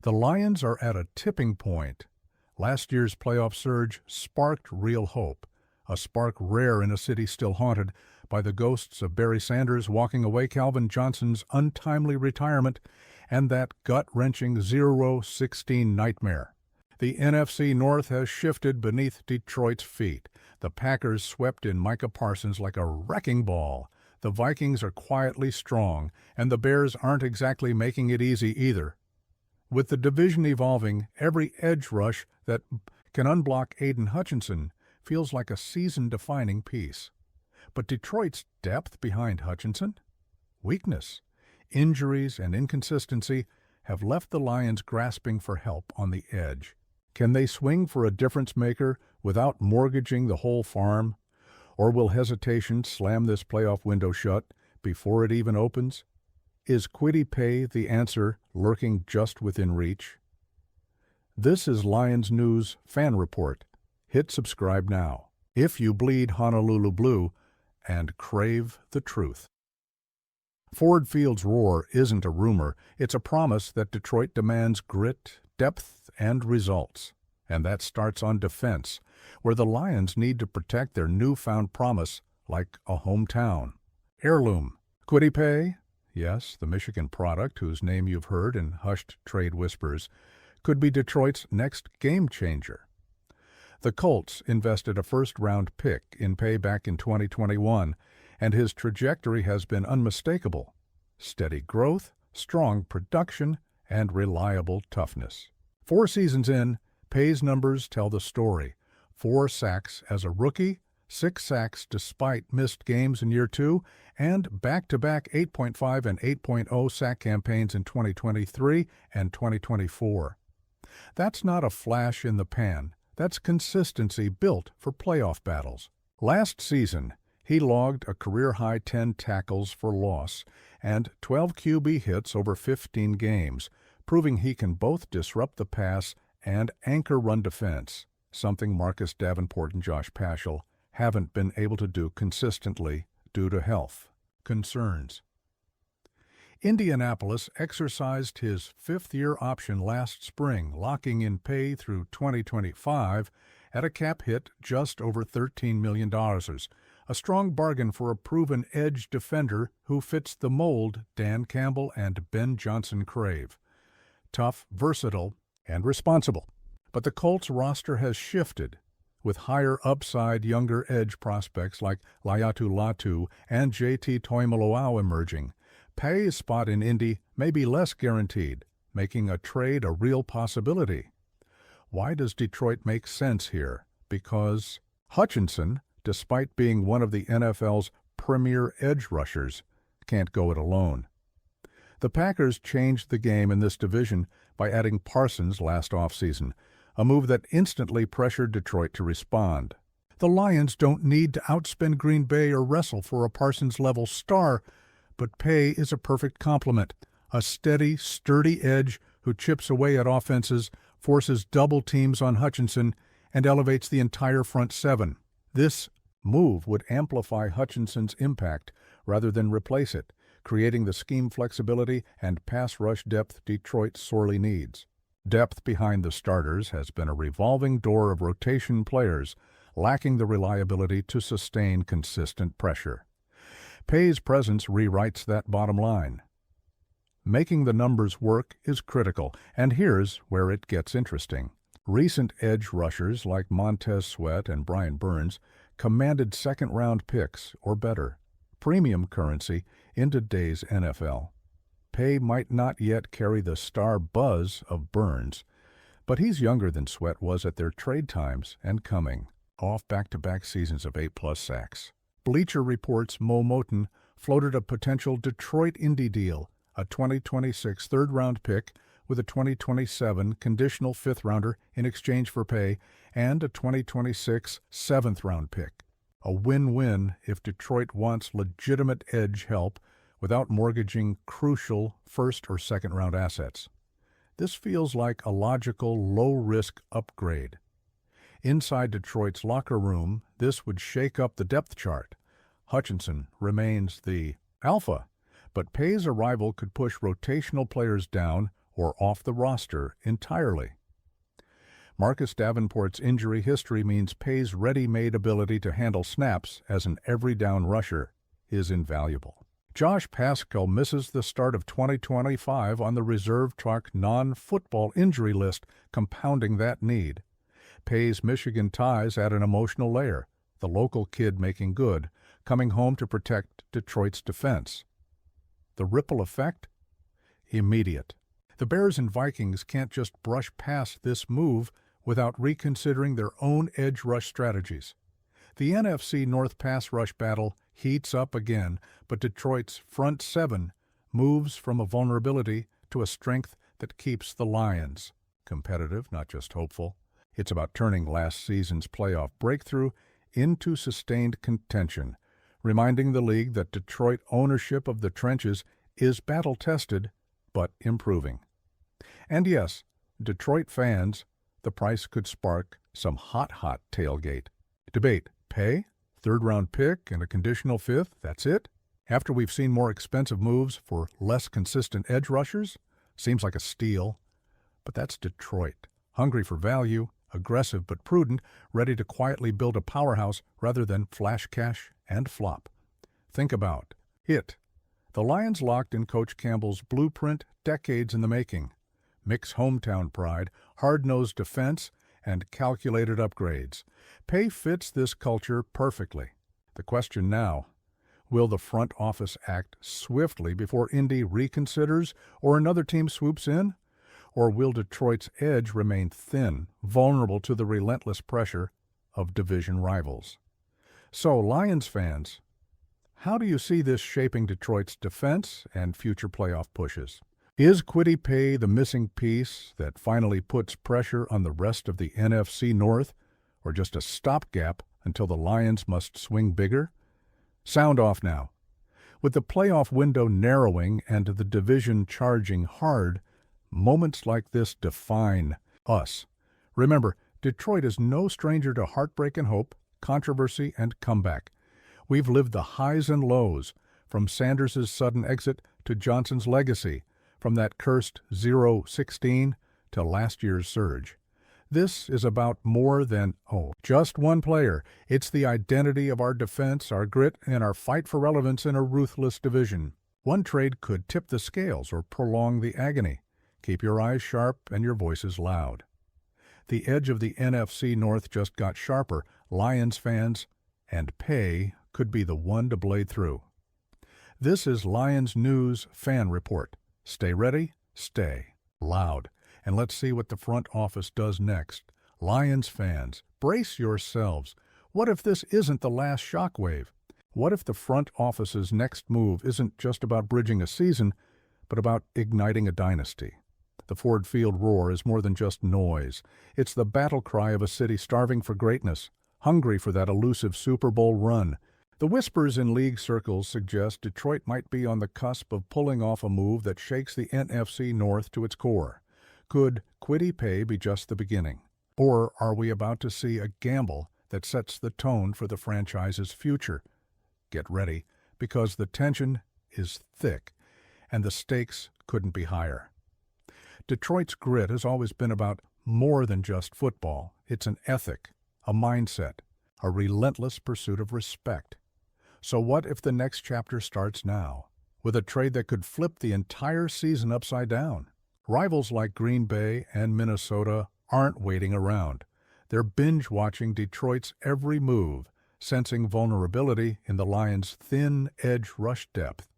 The Lions are at a tipping point. Last year's playoff surge sparked real hope, a spark rare in a city still haunted by the ghosts of Barry Sanders walking away, Calvin Johnson's untimely retirement, and that gut-wrenching 0-16 nightmare. The NFC North has shifted beneath Detroit's feet. The Packers swept in Micah Parsons like a wrecking ball. The Vikings are quietly strong, and the Bears aren't exactly making it easy either. With the division evolving, every edge rush that can unblock Aiden Hutchinson feels like a season-defining piece. But Detroit's depth behind Hutchinson? Weakness, injuries, and inconsistency have left the Lions grasping for help on the edge. Can they swing for a difference-maker without mortgaging the whole farm? Or will hesitation slam this playoff window shut before it even opens? Is Kwity Paye the answer lurking just within reach? This is Lions News Fan Report. Hit subscribe now if you bleed Honolulu blue and crave the truth. Ford Field's roar isn't a rumor, it's a promise that Detroit demands grit, depth, and results. And that starts on defense, where the Lions need to protect their newfound promise like a hometown. Heirloom. Kwity Paye, yes, the Michigan product whose name you've heard in hushed trade whispers, could be Detroit's next game changer. The Colts invested a first-round pick in Paye back in 2021, and his trajectory has been unmistakable. Steady growth, strong production, and reliable toughness. 4 seasons in, Paye's numbers tell the story. 4 sacks as a rookie, 6 sacks despite missed games in year 2, and back-to-back 8.5 and 8.0 sack campaigns in 2023 and 2024. That's not a flash in the pan. That's consistency built for playoff battles. Last season, he logged a career-high 10 tackles for loss and 12 QB hits over 15 games, proving he can both disrupt the pass and anchor run defense, something Marcus Davenport and Josh Paschal haven't been able to do consistently due to health concerns. Indianapolis exercised his 5th-year option last spring, locking in Paye through 2025 at a cap hit just over $13 million, a strong bargain for a proven edge defender who fits the mold Dan Campbell and Ben Johnson crave. Tough, versatile, and responsible. But the Colts roster has shifted, with higher upside younger edge prospects like Laiatu Latu and JT Toimoloau emerging. Paye's spot in Indy may be less guaranteed, making a trade a real possibility. Why does Detroit make sense here? Because Hutchinson, despite being one of the NFL's premier edge rushers, can't go it alone. The Packers changed the game in this division by adding Parsons last offseason, a move that instantly pressured Detroit to respond. The Lions don't need to outspend Green Bay or wrestle for a Parsons-level star, but Paye is a perfect complement, a steady, sturdy edge who chips away at offenses, forces double teams on Hutchinson, and elevates the entire front seven. This move would amplify Hutchinson's impact rather than replace it, creating the scheme flexibility and pass rush depth Detroit sorely needs. Depth behind the starters has been a revolving door of rotation players, lacking the reliability to sustain consistent pressure. Paye's presence rewrites that bottom line. Making the numbers work is critical, and here's where it gets interesting. Recent edge rushers like Montez Sweat and Brian Burns commanded second-round picks or better, premium currency in today's NFL. Paye might not yet carry the star buzz of Burns, but he's younger than Sweat was at their trade times and coming off back-to-back seasons of 8+ sacks. Bleacher Report's Mo Moton floated a potential Detroit Indy deal, a 2026 third-round pick with a 2027 conditional 5th-rounder in exchange for Paye, and a 2026 7th-round pick. A win-win if Detroit wants legitimate edge help without mortgaging crucial first- or second-round assets. This feels like a logical, low-risk upgrade. Inside Detroit's locker room, this would shake up the depth chart. Hutchinson remains the alpha, but Paye's arrival could push rotational players down or off the roster entirely. Marcus Davenport's injury history means Paye's ready-made ability to handle snaps as an every-down rusher is invaluable. Josh Paschal misses the start of 2025 on the reserve track non-football injury list, compounding that need. Paye's Michigan ties add an emotional layer, the local kid making good, coming home to protect Detroit's defense. The ripple effect? Immediate. The Bears and Vikings can't just brush past this move without reconsidering their own edge rush strategies. The NFC North pass rush battle heats up again, but Detroit's front seven moves from a vulnerability to a strength that keeps the Lions competitive, not just hopeful. It's about turning last season's playoff breakthrough into sustained contention, reminding the league that Detroit ownership of the trenches is battle-tested but improving. And yes, Detroit fans, the price could spark some hot tailgate. Debate, Paye, third-round pick and a conditional fifth, that's it? After we've seen more expensive moves for less consistent edge rushers? Seems like a steal. But that's Detroit, hungry for value, aggressive but prudent, ready to quietly build a powerhouse rather than flash cash and flop. Think about it. The Lions locked in Coach Campbell's blueprint decades in the making. Mix hometown pride, hard-nosed defense, and calculated upgrades. Paye fits this culture perfectly. The question now, will the front office act swiftly before Indy reconsiders or another team swoops in? Or will Detroit's edge remain thin, vulnerable to the relentless pressure of division rivals? So, Lions fans, how do you see this shaping Detroit's defense and future playoff pushes? Is Kwity Paye the missing piece that finally puts pressure on the rest of the NFC North, or just a stopgap until the Lions must swing bigger? Sound off now. With the playoff window narrowing and the division charging hard, moments like this define us. Remember, Detroit is no stranger to heartbreak and hope, controversy and comeback. We've lived the highs and lows, from Sanders' sudden exit to Johnson's legacy, from that cursed 0-16 to last year's surge. This is about more than, just one player. It's the identity of our defense, our grit, and our fight for relevance in a ruthless division. One trade could tip the scales or prolong the agony. Keep your eyes sharp and your voices loud. The edge of the NFC North just got sharper. Lions fans and Paye could be the one to blade through. This is Lions News Fan Report. Stay ready, stay loud, and let's see what the front office does next. Lions fans, brace yourselves. What if this isn't the last shockwave? What if the front office's next move isn't just about bridging a season, but about igniting a dynasty? The Ford Field roar is more than just noise. It's the battle cry of a city starving for greatness, hungry for that elusive Super Bowl run. The whispers in league circles suggest Detroit might be on the cusp of pulling off a move that shakes the NFC North to its core. Could Kwity Paye be just the beginning? Or are we about to see a gamble that sets the tone for the franchise's future? Get ready, because the tension is thick, and the stakes couldn't be higher. Detroit's grit has always been about more than just football. It's an ethic, a mindset, a relentless pursuit of respect. So what if the next chapter starts now, with a trade that could flip the entire season upside down? Rivals like Green Bay and Minnesota aren't waiting around. They're binge-watching Detroit's every move, sensing vulnerability in the Lions' thin edge rush depth.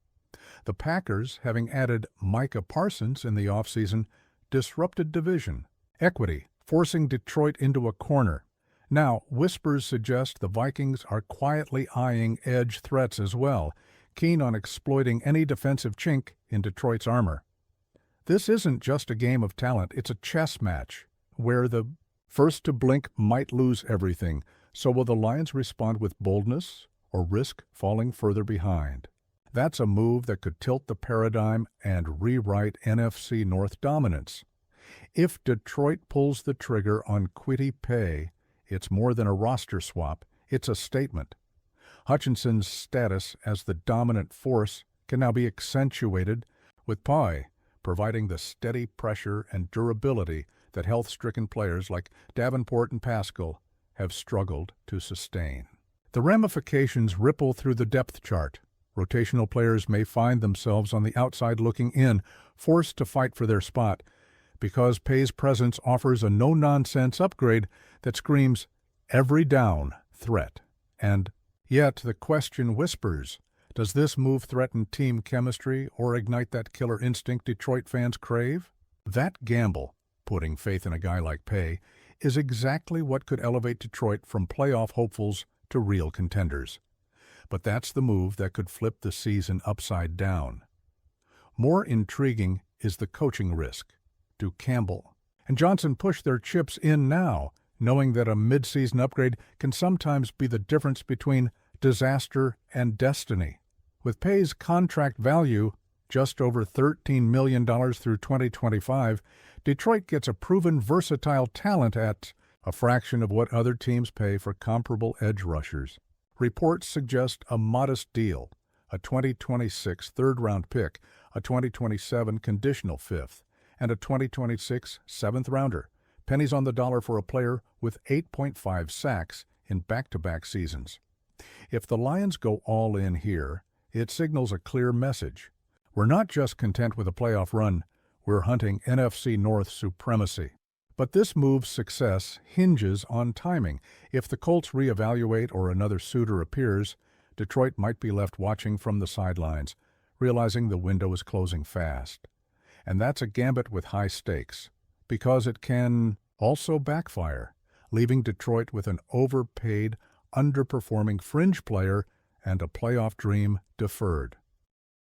The Packers, having added Micah Parsons in the offseason, disrupted division equity, forcing Detroit into a corner. Now, whispers suggest the Vikings are quietly eyeing edge threats as well, keen on exploiting any defensive chink in Detroit's armor. This isn't just a game of talent, it's a chess match, where the first to blink might lose everything. So will the Lions respond with boldness or risk falling further behind? That's a move that could tilt the paradigm and rewrite NFC North dominance. If Detroit pulls the trigger on Kwity Paye, it's more than a roster swap, it's a statement. Hutchinson's status as the dominant force can now be accentuated with Paye, providing the steady pressure and durability that health-stricken players like Davenport and Pascal have struggled to sustain. The ramifications ripple through the depth chart. Rotational players may find themselves on the outside looking in, forced to fight for their spot, because Paye's presence offers a no-nonsense upgrade that screams every down threat. And yet the question whispers, does this move threaten team chemistry or ignite that killer instinct Detroit fans crave? That gamble, putting faith in a guy like Paye, is exactly what could elevate Detroit from playoff hopefuls to real contenders. But that's the move that could flip the season upside down. More intriguing is the coaching risk. Do Campbell and Johnson push their chips in now, knowing that a mid-season upgrade can sometimes be the difference between disaster and destiny? With Paye's contract value just over $13 million through 2025, Detroit gets a proven versatile talent at a fraction of what other teams pay for comparable edge rushers. Reports suggest a modest deal, a 2026 third-round pick, a 2027 conditional fifth, and a 2026 seventh-rounder. Pennies on the dollar for a player with 8.5 sacks in back-to-back seasons. If the Lions go all in here, it signals a clear message. We're not just content with a playoff run, we're hunting NFC North supremacy. But this move's success hinges on timing. If the Colts reevaluate or another suitor appears, Detroit might be left watching from the sidelines, realizing the window is closing fast. And that's a gambit with high stakes, because it can also backfire, leaving Detroit with an overpaid, underperforming fringe player and a playoff dream deferred.